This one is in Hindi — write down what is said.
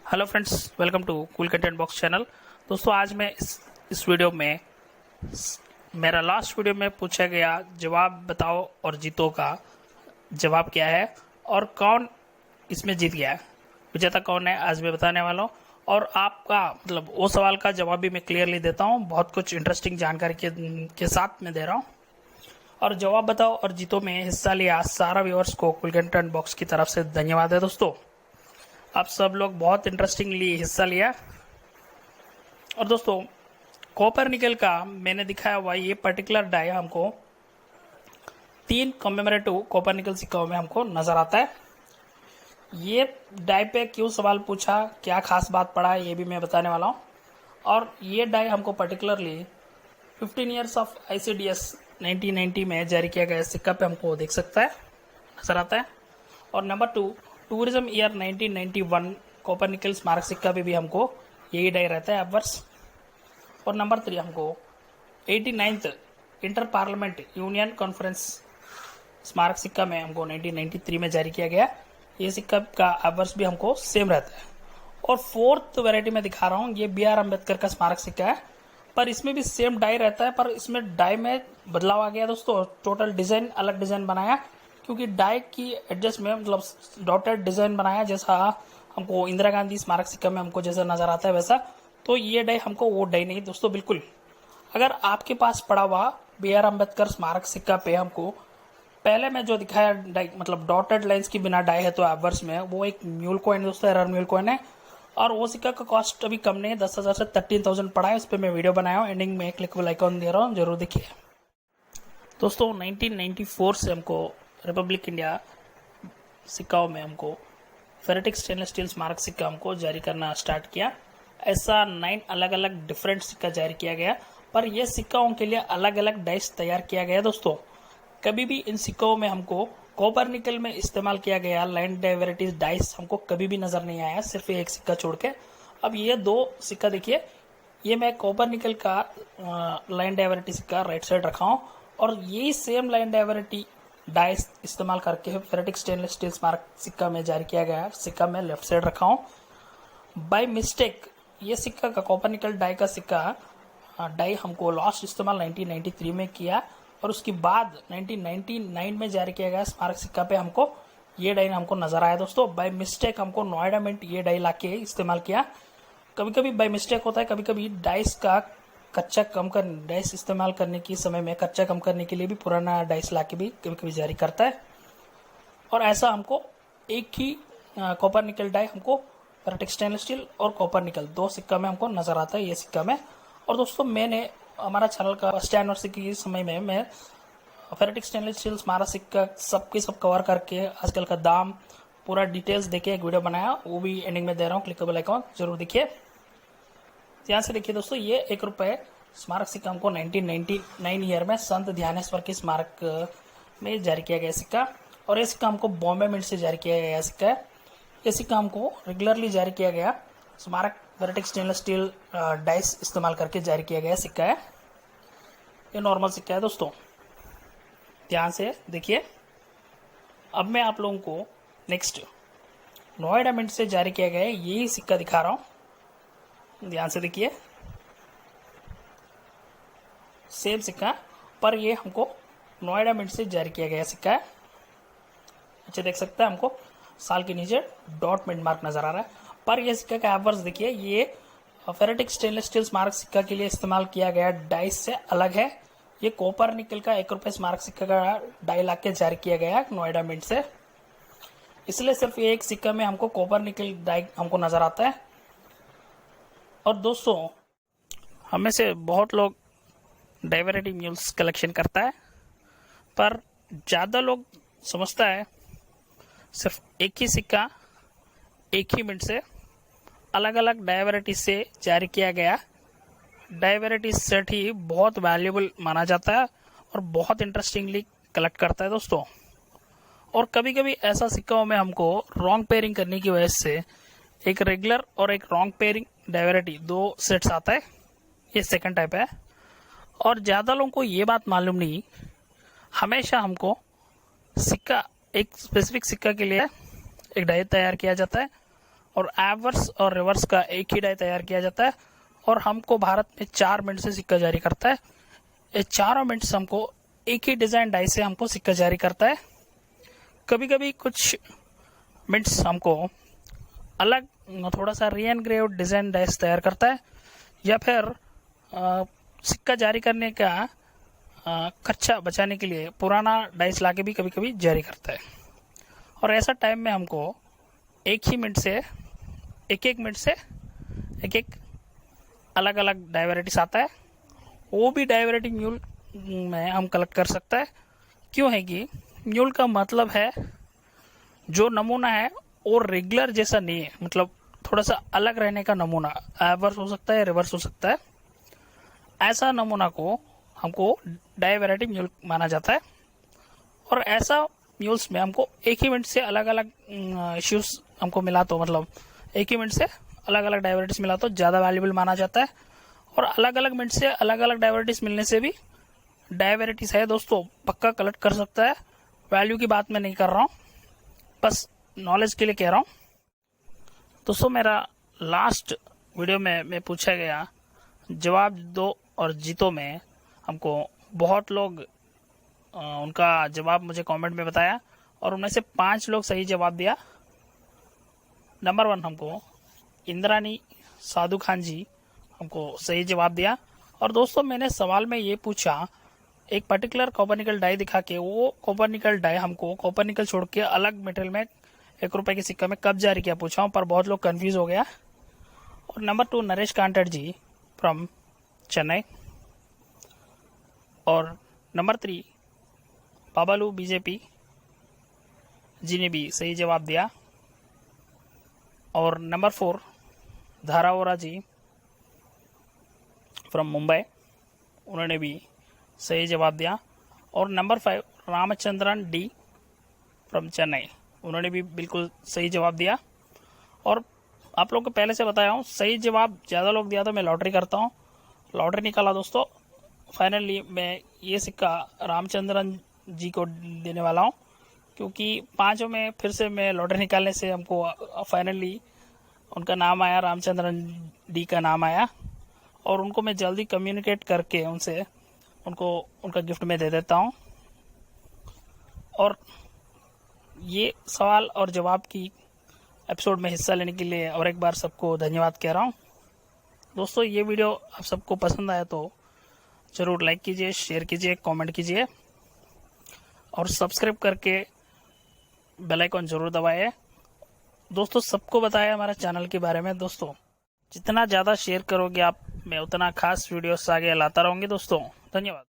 Hello friends, welcome to cool content box channel. दोस्तों, आज मैं इस वीडियो में मेरा लास्ट वीडियो में पूछा गया जवाब बताओ और जीतो का जवाब क्या है और कौन इसमें जीत गया है, विजेता कौन है, आज मैं बताने वाला हूँ। और आपका वो सवाल का जवाब भी मैं क्लियरली देता हूँ, बहुत कुछ इंटरेस्टिंग जानकारी के साथ मैं दे रहा हूँ। और जवाब बताओ और जीतो में हिस्सा लिया सारा व्यूअर्स को कूल कंटेंट बॉक्स की तरफ से धन्यवाद है। दोस्तों, आप सब लोग बहुत इंटरेस्टिंगली हिस्सा लिया। और दोस्तों, कॉपर निकल का मैंने दिखाया हुआ ये पर्टिकुलर डाई हमको 3 कॉमेमोरेटिव कॉपर निकल सिक्कों में हमको नजर आता है। ये डाई पे क्यों सवाल पूछा, क्या खास बात पड़ा, ये भी मैं बताने वाला हूँ। और ये डाई हमको पर्टिकुलरली 15 ईयर्स ऑफ ICDS 1990 में जारी किया गया सिक्का पे हमको देख सकता है, नजर आता है। और number 2, tourism year 1991 copper nickel स्मारक सिक्का पे भी हमको यही डाई रहता है वर्ष। और नंबर 3 हमको 89th inter parliament union conference स्मारक सिक्का में हमको 1993 में जारी किया गया, ये सिक्का का वर्ष भी हमको सेम रहता है। और 4th वैरायटी में दिखा रहा हूँ, ये BR अम्बेडकर का स्मारक सिक्का है, पर इसमें भी सेम डाई रहता है, पर इसमें डाई में बदलाव आ गया दोस्तों। टोटल डिजाइन अलग डिजाइन बनाया, क्योंकि डाई की एडजस्ट में डॉटेड डिजाइन बनाया, जैसा हमको इंदिरा गांधी स्मारक सिक्का में हमको जैसा नजर आता है वैसा। तो ये डाई हमको वो डाई नहीं दोस्तों, बिल्कुल। अगर आपके पास पड़ा हुआ BR अम्बेडकर स्मारक सिक्का पे हमको पहले में जो दिखाया डाई डॉटेड लाइंस की बिना डाई है, तो एवर्स में वो एक म्यूल कॉइन दोस्तों, एरर म्यूल कॉइन है। और वो सिक्का का कॉस्ट अभी कम नहीं है, 10,000 से 13,000 पड़ा है। उस पर मैं वीडियो बनाया हूँ, एंडिंग में क्लिकेबल आइकॉन दे रहा हूँ, जरूर देखिए। दोस्तों, 1994 से हमको रिपब्लिक इंडिया सिक्काओं में हमको फेरेटिक स्टेनलेस स्टील स्मारक सिक्का हमको जारी करना स्टार्ट किया। ऐसा 9 अलग अलग डिफरेंट सिक्का जारी किया गया, पर यह सिक्काओं के लिए अलग अलग डाइस तैयार किया गया दोस्तों। कभी भी इन सिक्कों में हमको कॉपर निकल में इस्तेमाल किया गया लाइन डाइवेरिटीज डाइस हमको कभी भी नजर नहीं आया, सिर्फ एक सिक्का छोड़ के। अब ये 2 सिक्का देखिए, ये मैं कॉपर निकल का लाइन डाइवेरिटी सिक्का राइट साइड रखा हूँ, और यही सेम लाइन डाइवेरिटी डाइस इस्तेमाल करके फेरेटिक स्टेनलेस स्टील स्मारक सिक्का में जारी किया गया सिक्का में लेफ्ट साइड रखा हूँ। बाय मिस्टेक ये सिक्का का कॉपर निकल डाई का सिक्का डाई हमको लास्ट इस्तेमाल 1993 में किया, और उसके बाद 1999 में जारी किया गया स्मारक सिक्का पे हमको ये डाई हमको नजर आया दोस्तों। बाय मिस्टेक हमको नोएडा मिंट ये डाई लाके इस्तेमाल किया। कभी कभी बाय मिस्टेक होता है, कभी कभी डाइस का कच्चा कम कर डाइस इस्तेमाल करने के समय में कच्चा कम करने के लिए भी पुराना डाइस लाके भी कभी कभी जारी करता है। और ऐसा हमको एक ही कॉपर निकल डाई हमको फेरेटिक स्टेनलेस स्टील और कॉपर निकल 2 सिक्का में हमको नजर आता है, ये सिक्का में। और दोस्तों, मैंने हमारा चैनल का फर्स्ट एनिवर्सरी के समय में मैं फेरेटिक स्टेनलेस स्टील स्मारक सिक्का सबके सब कवर करके आजकल का दाम पूरा डिटेल्स देके एक वीडियो बनाया, वो भी एंडिंग में दे रहा हूँ, क्लिकेबल आइकॉन जरूर देखिए। ध्यान से देखिए दोस्तों, ये 1 रुपये स्मारक सिक्का हमको 1999 ईयर में संत ध्यानेश्वर के स्मारक में जारी किया गया सिक्का, और ये सिक्का हमको बॉम्बे मिंट से जारी किया गया सिक्का है। ये सिक्का हमको रेगुलरली जारी किया गया स्मारक फेरेटिक स्टेनलेस स्टील डाइस इस्तेमाल करके जारी किया गया सिक्का है। ये नॉर्मल सिक्का है दोस्तों, ध्यान से देखिए। अब मैं आप लोगों को नेक्स्ट नोएडा मिंट से जारी किया गया यही सिक्का दिखा रहा हूं, ध्यान से देखिए। सेम सिक्का, पर ये हमको नोएडा मिंट से जारी किया गया सिक्का है। अच्छा, देख सकते हैं हमको साल के नीचे डॉट मिंट मार्क नजर आ रहा है, पर यह सिक्का का एवर्स देखिए, ये फेरेटिक स्टेनलेस स्टील स्मारक सिक्का के लिए इस्तेमाल किया गया डाइस से अलग है। ये कॉपर निकल का 1 रुपये स्मारक सिक्का का डाई ला के जारी किया गया नोएडा मिंट से, इसलिए सिर्फ ये एक सिक्का में हमको कॉपर निकल डाई हमको नजर आता है। और दोस्तों, हमें से बहुत लोग डाइवेरिटी म्यूल्स कलेक्शन करता है, पर ज्यादा लोग समझता है सिर्फ एक ही सिक्का एक ही मिनट से अलग अलग डाइवेरिटी से जारी किया गया डाइवेरिटी सेट ही बहुत वैल्यूबल माना जाता है और बहुत इंटरेस्टिंगली कलेक्ट करता है दोस्तों। और कभी कभी ऐसा सिक्कों में हमको रॉन्ग पेयरिंग करने की वजह से एक रेगुलर और एक रॉन्ग पेयरिंग डाइवेरिटी 2 सेट्स आता है, ये सेकंड टाइप है। और ज्यादा लोगों को ये बात मालूम नहीं, हमेशा हमको सिक्का एक स्पेसिफिक सिक्का के लिए एक डाई तैयार किया जाता है, और एवर्स और रिवर्स का एक ही डाई तैयार किया जाता है और हमको भारत में 4 मिनट से सिक्का जारी करता है। ये चारों मिनट से हमको एक ही डिजाइन डाई से हमको सिक्का जारी करता है। कभी कभी कुछ मिनट्स हमको अलग थोड़ा सा री एनग्रेव डिजाइन डाइस तैयार करता है या फिर सिक्का जारी करने का खर्चा बचाने के लिए पुराना डाइस लाके भी कभी कभी जारी करता है। और ऐसा टाइम में हमको एक मिनट से एक अलग अलग डाइवैराइटीज आता है। वो भी डाइवैराइटी म्यूल में हम कलेक्ट कर सकता है। क्यों है कि म्यूल का मतलब है जो नमूना है वो रेगुलर जैसा नहीं है, मतलब थोड़ा सा अलग रहने का नमूना, एवर्स हो सकता है, रिवर्स हो सकता है। ऐसा नमूना को हमको डाइवैराइटी म्यूल माना जाता है। और ऐसा म्यूल्स में हमको एक ही मिनट से अलग अलग इश्यूज हमको मिला तो, मतलब एक ही मिनट से अलग अलग डाइवैराइटीज मिला तो ज़्यादा वैल्यूबल माना जाता है। और अलग अलग मिनट से अलग अलग डाइवैराइटीज मिलने से भी डाइवैराइटीज है दोस्तों पक्का कलेक्ट कर सकता है। वैल्यू की बात मैं नहीं कर रहा हूँ, बस नॉलेज के लिए कह रहा हूँ। दोस्तों मेरा लास्ट वीडियो में मैं पूछा गया जवाब दो और जीतो में हमको बहुत लोग उनका जवाब मुझे कमेंट में बताया और उनमें से 5 लोग सही जवाब दिया। नंबर 1 हमको इंद्रानी साधु खान जी हमको सही जवाब दिया। और दोस्तों मैंने सवाल में ये पूछा एक पर्टिकुलर कॉपर निकल डाई दिखा के वो कॉपर निकल डाई हमको कॉपर निकल छोड़ के अलग मेटल में 1 रुपए के सिक्का में कब जारी किया पूछा हूँ, पर बहुत लोग कंफ्यूज हो गया। और नंबर 2 नरेश कांटड़ जी फ्रॉम चेन्नई। और नंबर 3 बाबालू बीजेपी जी ने भी सही जवाब दिया। और नंबर 4 धारावोरा जी फ्रॉम मुंबई, उन्होंने भी सही जवाब दिया। और number 5 Ramachandran D from Chennai, उन्होंने भी बिल्कुल सही जवाब दिया। और आप लोग को पहले से बताया हूँ सही जवाब ज़्यादा लोग दिया तो मैं लॉटरी करता हूँ। लॉटरी निकाला दोस्तों, फाइनली मैं ये सिक्का रामचंद्रन जी को देने वाला हूँ, क्योंकि 5 में फिर से मैं लॉटरी निकालने से हमको फाइनली उनका नाम आया, रामचंद्रन डी का नाम आया। और उनको मैं जल्दी कम्युनिकेट करके उनसे उनको उनका गिफ्ट में दे देता हूँ। और ये सवाल और जवाब की एपिसोड में हिस्सा लेने के लिए और एक बार सबको धन्यवाद कह रहा हूँ। दोस्तों ये वीडियो आप सबको पसंद आया तो ज़रूर लाइक कीजिए, शेयर कीजिए, कमेंट कीजिए और सब्सक्राइब करके बेल आइकन जरूर दबाइए। दोस्तों सबको बताया हमारे चैनल के बारे में। दोस्तों जितना ज़्यादा शेयर करोगे आप, मैं उतना खास वीडियोस आगे लाता रहूँगी। दोस्तों धन्यवाद।